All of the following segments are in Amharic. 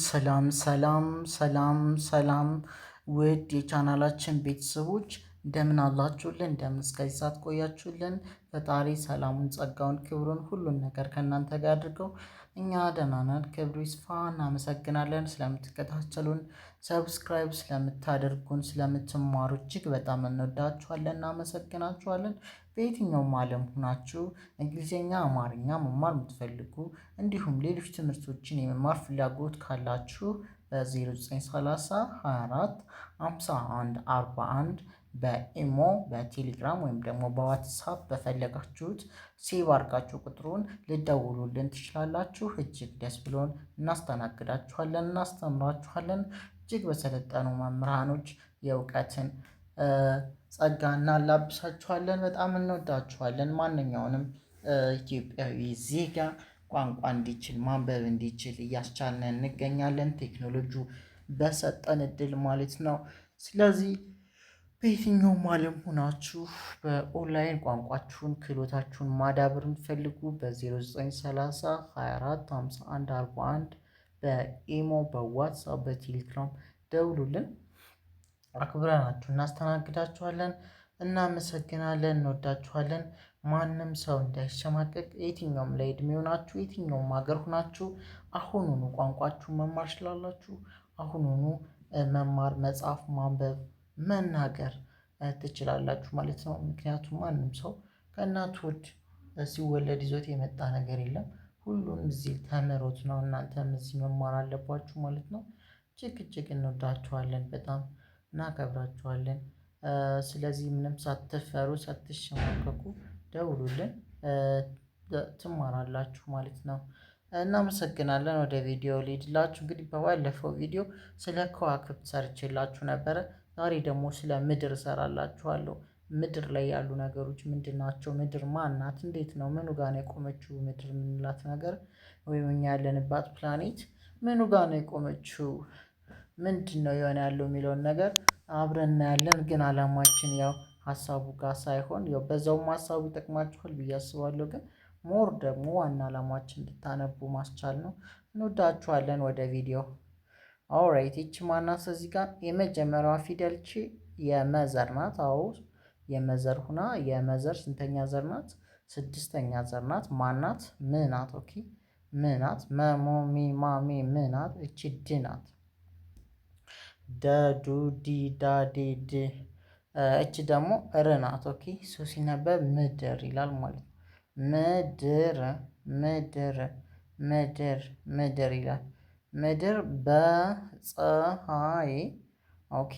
ሰላም ውድ የቻናላችን ቤተሰቦች እንደምን አላችሁልን? እንደምን እስከዚህ ሰዓት ቆያችሁልን? ፈጣሪ ሰላሙን፣ ጸጋውን፣ ክብሩን ሁሉን ነገር ከእናንተ ጋር አድርገው እኛ ደህና ነን። ክብሩ ይስፋ። እናመሰግናለን ስለምትከታተሉን፣ ሰብስክራይብ ስለምታደርጉን፣ ስለምትማሩ እጅግ በጣም እንወዳችኋለን፣ እናመሰግናችኋለን። በየትኛውም ዓለም ሆናችሁ እንግሊዝኛ፣ አማርኛ መማር የምትፈልጉ እንዲሁም ሌሎች ትምህርቶችን የመማር ፍላጎት ካላችሁ በ0930 24 51 41 በኢሞ በቴሌግራም ወይም ደግሞ በዋትሳፕ በፈለጋችሁት ሴቭ አድርጋችሁ ቁጥሩን ልደውሉልን ትችላላችሁ። እጅግ ደስ ብሎን እናስተናግዳችኋለን፣ እናስተምራችኋለን። እጅግ በሰለጠኑ መምህራኖች የእውቀትን ጸጋ እናላብሳችኋለን። በጣም እንወዳችኋለን። ማንኛውንም ኢትዮጵያዊ ዜጋ ቋንቋ እንዲችል ማንበብ እንዲችል እያስቻልን እንገኛለን። ቴክኖሎጂው በሰጠን እድል ማለት ነው። ስለዚህ በየትኛውም ዓለም ሆናችሁ በኦንላይን ቋንቋችሁን ክህሎታችሁን ማዳበር የምትፈልጉ በ0930 24 51 41 በኢሞ በዋትሳፕ በቴሌግራም ደውሉልን። አክብረናችሁ እናስተናግዳችኋለን። እናመሰግናለን። እንወዳችኋለን። ማንም ሰው እንዳይሸማቀቅ የትኛውም ላይ እድሜው ናችሁ የትኛውም ሀገር ሆናችሁ አሁኑኑ ቋንቋችሁን መማር ስላላችሁ አሁኑኑ መማር፣ መጻፍ፣ ማንበብ፣ መናገር ትችላላችሁ ማለት ነው። ምክንያቱም ማንም ሰው ከእናቱ ሆድ ሲወለድ ይዞት የመጣ ነገር የለም። ሁሉም እዚህ ተምሮት ነው። እናንተም እዚህ መማር አለባችሁ ማለት ነው። እጅግ እንወዳችኋለን። በጣም እናከብራችኋለን። ስለዚህ ምንም ሳትፈሩ ሳትሸማቀቁ ደውሉልን፣ ትማራላችሁ ማለት ነው። እናመሰግናለን። ወደ ቪዲዮ ልሂድላችሁ። እንግዲህ በባለፈው ቪዲዮ ስለ ከዋክብት ሰርቼላችሁ ነበረ። ዛሬ ደግሞ ስለ ምድር እሰራላችኋለሁ። ምድር ላይ ያሉ ነገሮች ምንድን ናቸው? ምድር ማን ናት? እንዴት ነው? ምኑ ጋር ነው የቆመችው? ምድር የምንላት ነገር ወይም እኛ ያለንባት ፕላኔት ምኑ ጋር ነው የቆመችው? ምንድን ነው የሆነ ያለው የሚለውን ነገር አብረን እናያለን። ግን አላማችን ያው ሀሳቡ ጋር ሳይሆን ያው በዛውም ሀሳቡ ይጠቅማችኋል ብዬ አስባለሁ። ግን ሞር ደግሞ ዋና አላማችን እንድታነቡ ማስቻል ነው። እንወዳችኋለን። ወደ ቪዲዮ ኦልራይት። ይቺ ማናት? እዚህ ጋር የመጀመሪያዋ ፊደል ቺ የመዘር ናት። አዎ የመዘር ሁና የመዘር ስንተኛ ዘር ናት? ስድስተኛ ዘር ናት። ማናት? ም ናት። ኦኬ ም ናት። መሞ ሚ ማሜ ም ናት። እቺ ድ ናት። ደ ዱ ዲ ዳ ዴ ድ። እቺ ደግሞ ር ናት። ኦኬ ሶ ሲነበብ ምድር ይላል ማለት ነው። ምድር ምድር ምድር ምድር ይላል። ምድር በፀሀይ ኦኬ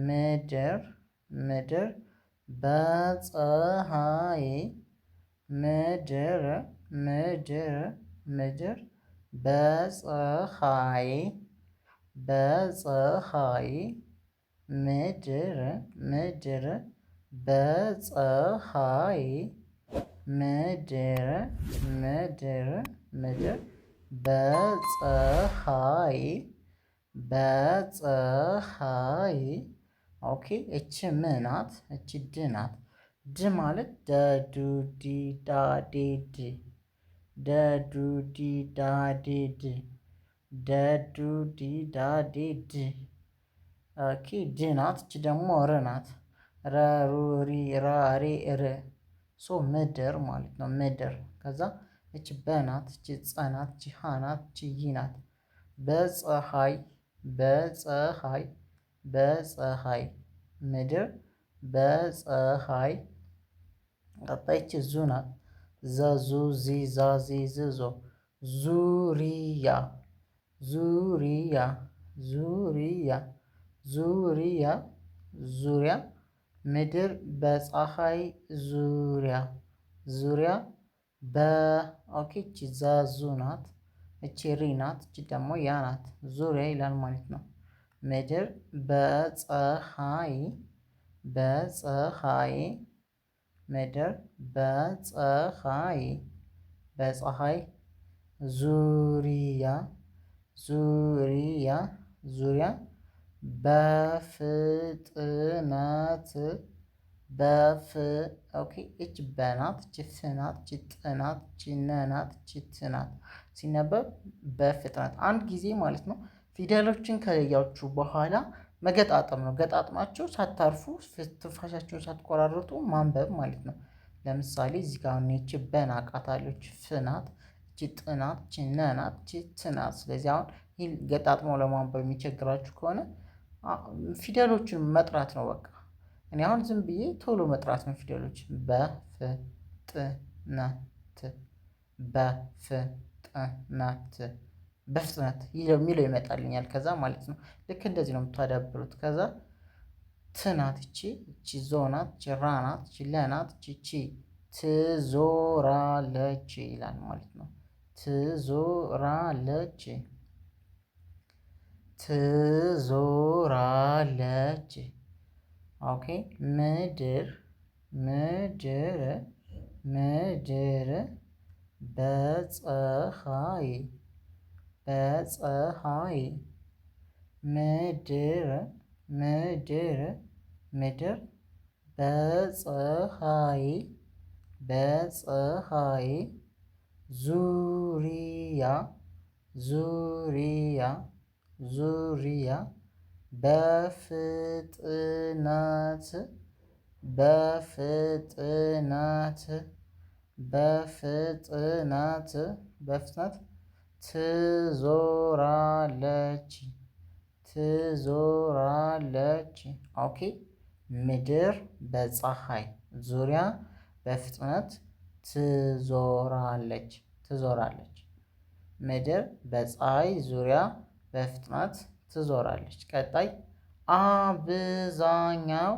ምድር ምድር በፀሀይ ምድር ምድር ምድር በፀሀይ በፀሀይ ምድር ምድር በፀሀይ ምድር ምድር ምድር በፀሀይ በፀሀይ ኦኬ እቺ ም ናት። እቺ ድ ናት። ድ ማለት ደዱ ዲ ዳ ዴ ድ ደዱ ዲ ዳ ዴ ድ ደዱ ዲ ዳ ዴ ድ ኦኬ ድ ናት። እቺ ደግሞ ር ናት። ረ ሩ ሪ ራ ሬ ር ሶ ምድር ማለት ነው። ምድር ከዛ እቺ በ ናት። እቺ ጸ ናት። እቺ ሀ ናት። እቺ ይ ናት። በፀሀይ በፀሀይ በፀሀይ ምድር በፀሀይ ቀጣይ እቺ ዙ ናት። ዘዙ ዚ ዛ ዚ ዝ ዞ ዙሪያ ዙሪያ ዙሪያ ዙሪያ ዙሪያ ምድር በፀሀይ ዙሪያ ዙሪያ በ ኦኬ እቺ ዛዙ ናት። እቺ ሪ ናት። እቺ ደግሞ ያ ናት። ዙሪያ ይላል ማለት ነው። ምድር በፀሀይ በፀሀይ ምድር በፀሀይ በፀሀይ ዙሪያ ዙሪያ ዙሪያ በፍጥነት ኦኬ እች በናት። እች ፍናት። እች ጥናት። እች ነናት። እች ትናት ሲነበብ በፍጥነት አንድ ጊዜ ማለት ነው። ፊደሎችን ከለያችሁ በኋላ መገጣጠም ነው። ገጣጥማችሁ ሳታርፉ ትንፋሻችሁን ሳትቆራረጡ ማንበብ ማለት ነው። ለምሳሌ እዚህ ጋር አሁን ይቺ በን አውቃታለሁ፣ ይቺ ፍናት፣ ይቺ ጥናት፣ ይቺ ነናት፣ ይቺ ትናት። ስለዚህ አሁን ይህን ገጣጥመው ለማንበብ የሚቸግራችሁ ከሆነ ፊደሎችን መጥራት ነው በቃ። እኔ አሁን ዝም ብዬ ቶሎ መጥራት ነው ፊደሎች በፍጥነት በፍጥነት በፍጥነት የሚለው ይመጣልኛል ከዛ ማለት ነው። ልክ እንደዚህ ነው የምታዳብሩት። ከዛ ትናት እቺ ዞናት እቺ ራናት እቺ ለናት እቺ ትዞራለች ይላል ማለት ነው። ትዞራለች ትዞራለች። ኦኬ ምድር ምድር ምድር በፀሐይ በፀሐይ ምድር ምድር ምድር በፀሐይ በፀሐይ ዙሪያ ዙሪያ ዙሪያ በፍጥነት በፍጥነት በፍጥነት በፍጥነት ትዞራለች ትዞራለች። ኦኬ ምድር በፀሐይ ዙሪያ በፍጥነት ትዞራለች ትዞራለች። ምድር በፀሐይ ዙሪያ በፍጥነት ትዞራለች። ቀጣይ አብዛኛው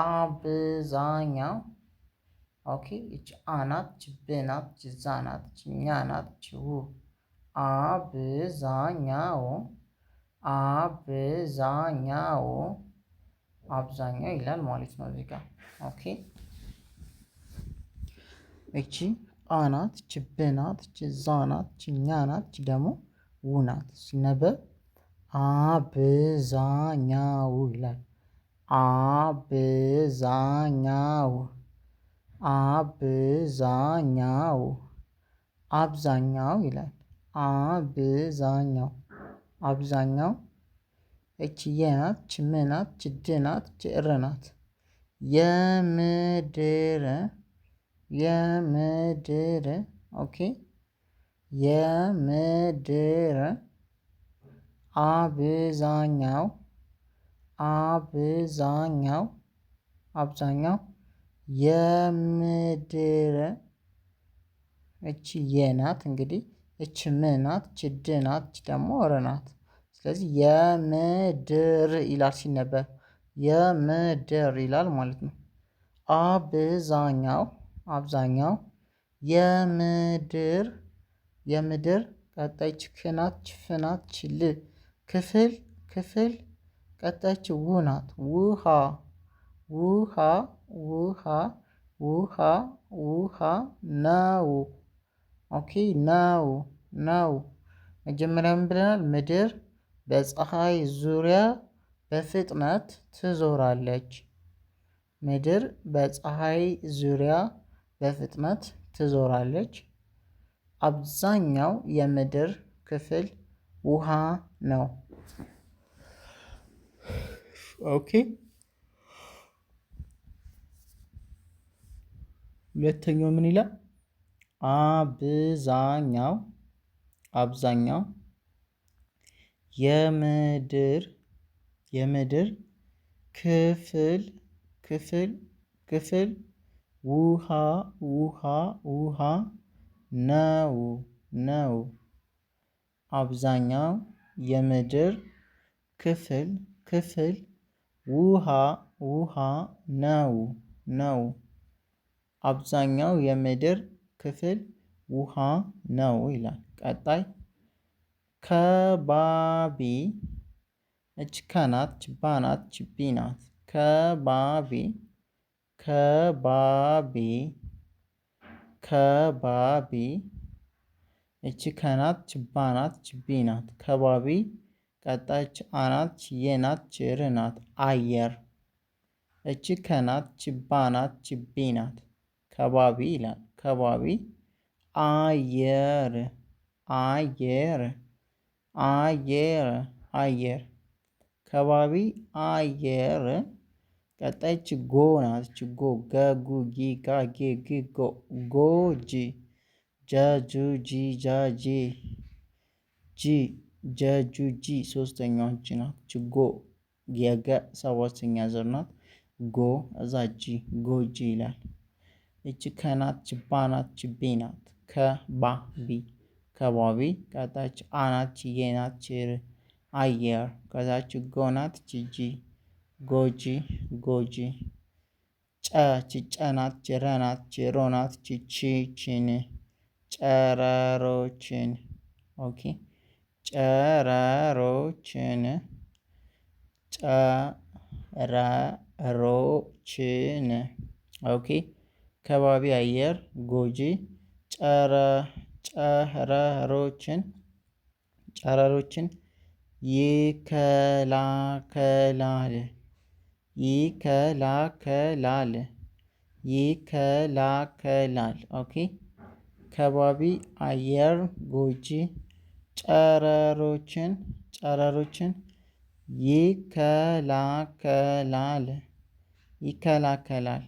አብዛኛው። ኦኬ እቺ አናት እቺ ብናት እቺ ዛናት እቺ ኛናት እቺ ው አብዛኛው አብዛኛው አብዛኛው ይላል ማለት ነው እዚህ ጋር። ኦኬ እቺ አናት እቺ ብናት እቺ ዛናት እቺ ኛናት እቺ ደግሞ ውናት ሲነበብ አብዛኛው ይላል። አብዛኛው አብዛኛው አብዛኛው ይላል። አብዛኛው አብዛኛው እቺ የናት እቺ ምናት እቺ ድናት እቺ እርናት የምድር የምድር ኦኬ የምድር አብዛኛው አብዛኛው አብዛኛው የምድር እቺ የናት እንግዲህ እቺ ምናት እቺ ድናት እቺ ደግሞ እርናት። ስለዚህ የምድር ይላል ሲነበብ የምድር ይላል ማለት ነው። አብዛኛው አብዛኛው የምድር የምድር ቀጣይች ክናት ፍናት ችል ክፍል ክፍል ቀጣይች ውናት ውሃ ውሃ ውሃ ውሃ ውሃ ነው። ኦኬ ነው ነው። መጀመሪያ ምን ብለናል? ምድር በፀሐይ ዙሪያ በፍጥነት ትዞራለች። ምድር በፀሐይ ዙሪያ በፍጥነት ትዞራለች። አብዛኛው የምድር ክፍል ውሃ ነው። ኦኬ ሁለተኛው ምን ይላል? አብዛኛው አብዛኛው የምድር የምድር ክፍል ክፍል ክፍል ውሃ ውሃ ውሃ ነው ነው። አብዛኛው የምድር ክፍል ክፍል ውሃ ውሃ ነው ነው። አብዛኛው የምድር ክፍል ውሃ ነው ይላል። ቀጣይ ከባቢ እች ከናት እች ባናት እች ቢናት ከባቢ ከባቢ ከባቢ እቺ ከናት እች ባናት እች ቢናት ከባቢ። ቀጣይ እች አናት እች የናት እች ርናት አየር። እቺ ከናት እች ባናት እች ቢናት ከባቢ ይላል። ከባቢ አየር አየር አየር አየር ከባቢ አየር። ቀጣይ ች ጎ ናት። ች ጎ ገጉ ጊ ጋ ጌ ግ ጎ ጎጂ ጀጁ ጂ ጃ ጄ ጂ ጀጁ ጂ ሶስተኛዋ ጅ ናት። ች ጎ የገ ሰባተኛ ዘር ናት። ጎ እዛ ጂ ጎጂ ይላል። እች ከናት ች ባ ናት። ች ቤ ናት። ከባ ቢ ከባቢ። ቀጣች አናት ች የ ናት። ች ር አየር። ከዛች ጎ ናት። ች ጂ ጎጂ ጎጂ። ጨ ች ጨ ናት። ች ረ ናት። ች ሮ ናት። ች ቺ ችን ጨረሮችን። ኦኬ ጨረሮችን ጨረሮችን። ኦኬ ከባቢ አየር ጎጂ ጨረሮችን ጨረሮችን ይከላከላል ይከላከላል ይከላከላል። ኦኬ ከባቢ አየር ጎጂ ጨረሮችን ጨረሮችን ይከላከላል ይከላከላል።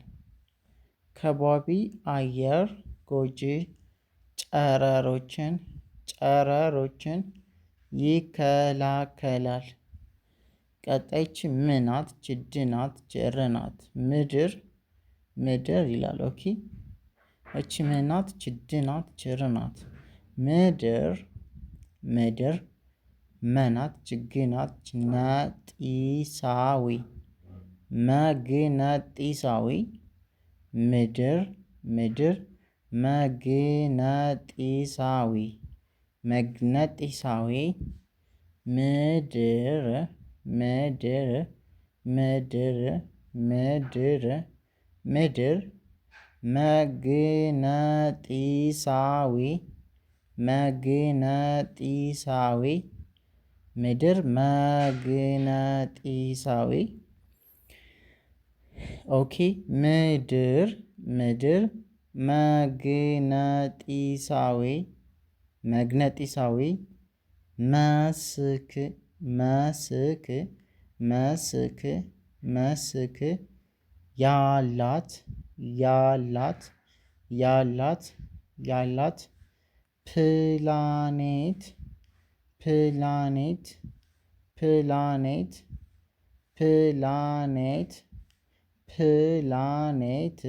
ከባቢ አየር ጎጂ ጨረሮችን ጨረሮችን ይከላከላል። ቀጣይች ም ናት። ች ድ ናት። ች ር ናት። ምድር ምድር ይላል። ኦኬ እቺ ም ናት። ች ድ ናት። ች ር ናት። ምድር ምድር መ ናት። ች ግ ናት። ች ነጢሳዊ መግነጢሳዊ ምድር ምድር መግነጢሳዊ መግነጢሳዊ ምድር ምድር ምድር ምድር ምድር መግነጢሳዊ መግነጢሳዊ ምድር መግነጢሳዊ። ኦኬ ምድር ምድር መግነጢሳዊ መግነጢሳዊ መስክ መስክ መስክ መስክ ያላት ያላት ያላት ያላት ፕላኔት ፕላኔት ፕላኔት ፕላኔት ፕላኔት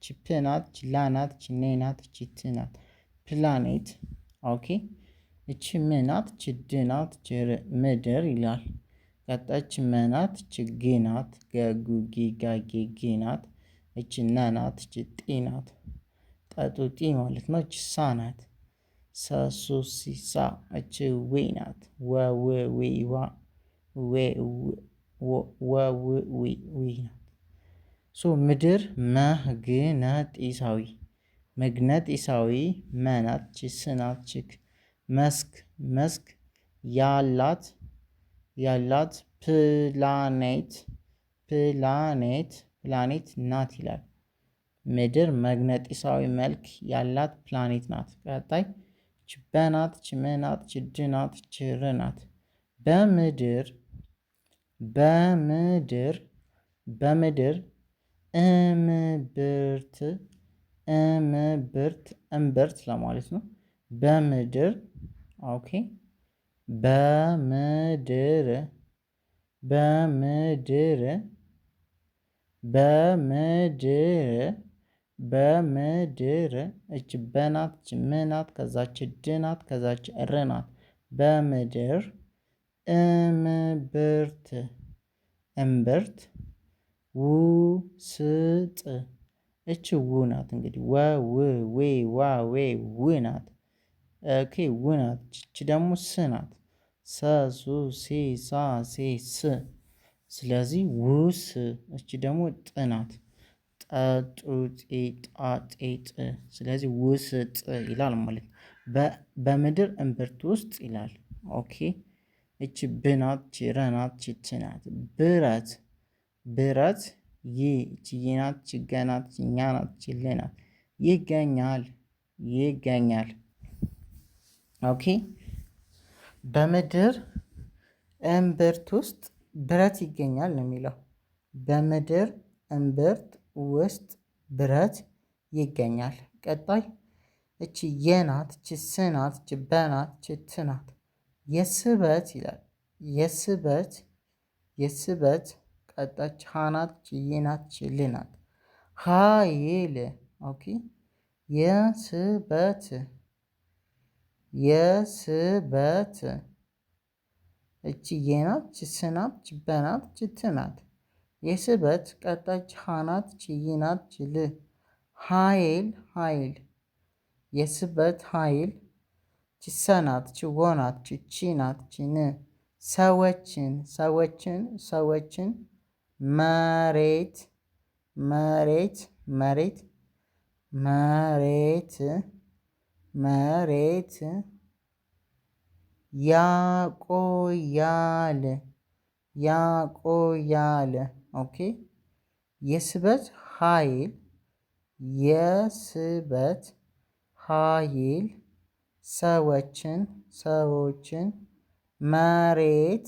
ች ፕ ናት። ች ላ ናት። ች ኔ ናት። ች ት ናት። ፕላኔት ኦኬ እቺ ም ናት። ች ድ ናት። ች ር ምድር ይላል። ቀጣች መ ናት። ች ግ ናት። ገጉ ጊ ጋ ጌ ግ ናት። እች ነ ናት። ች ጢ ናት። ጠጡ ጢ ማለት ነው። እች ሳ ናት። ሰ ሱ ሲ ሳ እች ዌ ናት። ወ ው ዌ ዋ ዌ ወ ው ዊ ዊ ናት። ሶ ምድር መግነጢሳዊ መግነጢሳዊ መ ናት። ች ስ ናት። ችክ መስክ መስክ ያላት ያላት ፕላኔት ፕላኔት ፕላኔት ናት ይላል። ምድር መግነጢሳዊ መልክ ያላት ፕላኔት ናት። ቀጣይ ች በ ናት። ች ም ናት። ች ድ ናት። ች ር ናት። በምድር በምድር በምድር እምብርት እምብርት እምብርት ለማለት ነው። በምድር ኦኬ በምድር በምድር በምድር በምድር እች በናት። እች ም ናት። ከዛች ድ ናት። ከዛች ር ናት። በምድር እምብርት እምብርት ውስጥ እች ው ናት። እንግዲህ ወ ው ዌ ዋ ዌ ው ናት። ኦኬ ው ናት። እች ደግሞ ስ ናት። ሰ ሱ ሲ ሳ ሴ ስ ስለዚህ ውስ። እች ደግሞ ጥ ናት። ጠጡ ጤ ጣ ጤ ጥ ስለዚህ ውስጥ ይላል ማለት ነው። በምድር እምብርት ውስጥ ይላል። ኦኬ እች ብ ናት። ች ረ ናት። ች ት ናት። ብረት ብረት ይ ች ይ ናት። ች ገ ናት። ች ኛ ናት። ች ል ናት። ይገኛል ይገኛል። ኦኬ በምድር እምብርት ውስጥ ብረት ይገኛል ነው የሚለው። በምድር እምብርት ውስጥ ብረት ይገኛል። ቀጣይ እቺ የናት፣ እቺ ስናት፣ እቺ በናት፣ እቺ ትናት። የስበት ይላል። የስበት ቀጣች ሃናት፣ እቺ የናት፣ እቺ ልናት። ኃይል ኦኬ። የስበት እቺ የናት፣ እቺ ስናት፣ እቺ በናት፣ እቺ ትናት። የስበት ቀጣች ሃናት፣ እቺ ይናት፣ እቺ ል። ኃይል የስበት ኃይል። እቺ ሰናት፣ እቺ ወናት፣ እቺ ቺናት፣ እቺ ን። ሰዎችን መሬት ያቆያል። ኦኬ። የስበት ኃይል ሰዎችን መሬት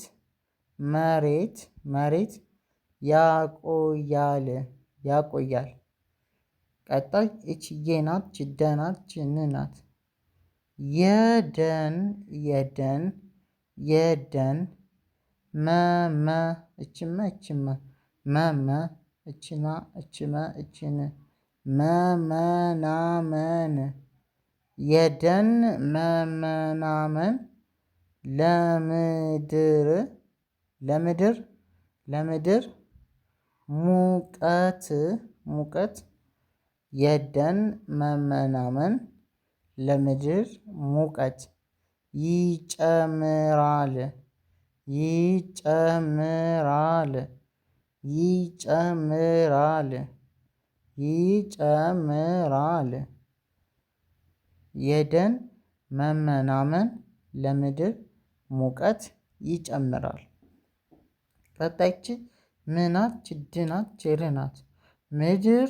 ያቆያል። ቀጣይ እቺ የናት፣ እቺ ደናት፣ እቺ ንናት። የደን መመ እችመ መመ እችና እችመ እችን መመናመን። የደን መመናመን ለምድር ሙቀት የደን መመናመን ለምድር ሙቀት ይጨምራል። የደን መመናመን ለምድር ሙቀት ይጨምራል። ቀጣይች ምናት፣ ችድናት፣ ችርናት። ምድር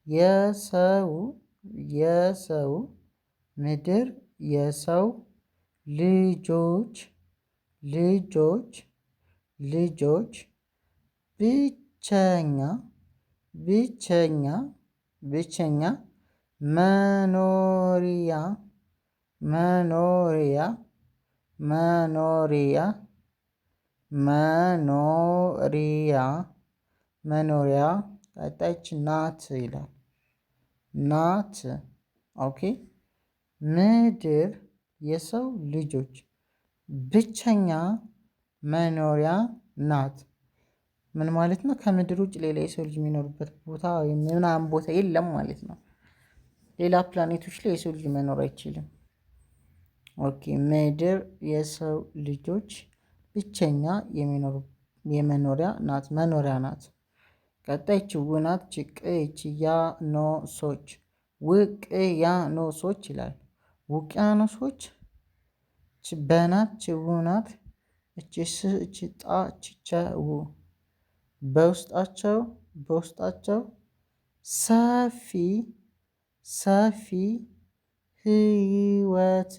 የሰው ልጆች ብቸኛ መኖሪያ ቀጣይች ናት ይላል። ናት ኦኬ። ምድር የሰው ልጆች ብቸኛ መኖሪያ ናት። ምን ማለት ነው? ከምድር ውጭ ሌላ የሰው ልጅ የሚኖርበት ቦታ ወይም ምናምን ቦታ የለም ማለት ነው። ሌላ ፕላኔቶች ላይ የሰው ልጅ መኖር አይችልም። ኦኬ። ምድር የሰው ልጆች ብቸኛ የመኖሪያ ናት። ቀጣይ ችውናት፣ ውቅያኖሶች ይላል። ውቅያኖሶች በናት፣ ችውናት፣ እችስ፣ እችጣ፣ እችቸው። በውስጣቸው ሰፊ ህይወት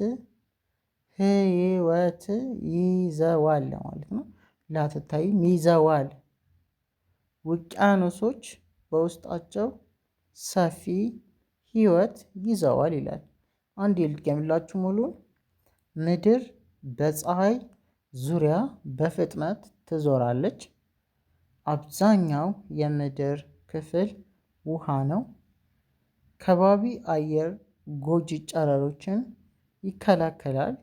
ይዘዋል ማለት ነው። ላትታይም ይዘዋል። ውቅያኖሶች በውስጣቸው ሰፊ ህይወት ይዘዋል ይላል። አንድ ልድገምላችሁ ሙሉን። ምድር በፀሐይ ዙሪያ በፍጥነት ትዞራለች። አብዛኛው የምድር ክፍል ውሃ ነው። ከባቢ አየር ጎጂ ጨረሮችን ይከላከላል።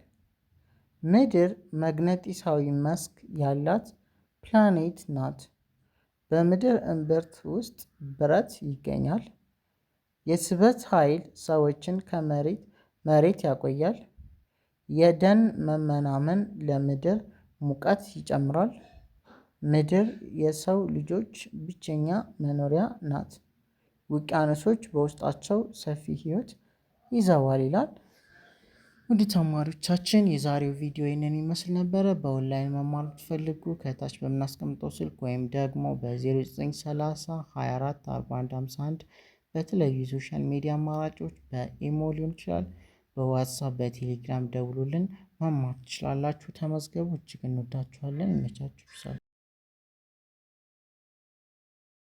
ምድር መግነጢሳዊ መስክ ያላት ፕላኔት ናት። በምድር እምብርት ውስጥ ብረት ይገኛል። የስበት ኃይል ሰዎችን ከመሬት ያቆያል። የደን መመናመን ለምድር ሙቀት ይጨምራል። ምድር የሰው ልጆች ብቸኛ መኖሪያ ናት። ውቅያኖሶች በውስጣቸው ሰፊ ህይወት ይዘዋል ይላል። ውድ ተማሪዎቻችን የዛሬው ቪዲዮ ይህንን ይመስል ነበረ። በኦንላይን መማር ብትፈልጉ ከታች በምናስቀምጠው ስልክ ወይም ደግሞ በ0930 24 41 51 በተለያዩ የሶሻል ሚዲያ አማራጮች በኢሞ ሊሆን ይችላል በዋትሳፕ በቴሌግራም ደውሉልን፣ መማር ትችላላችሁ። ተመዝገቡ። እጅግ እንወዳችኋለን። ይመቻችሁ።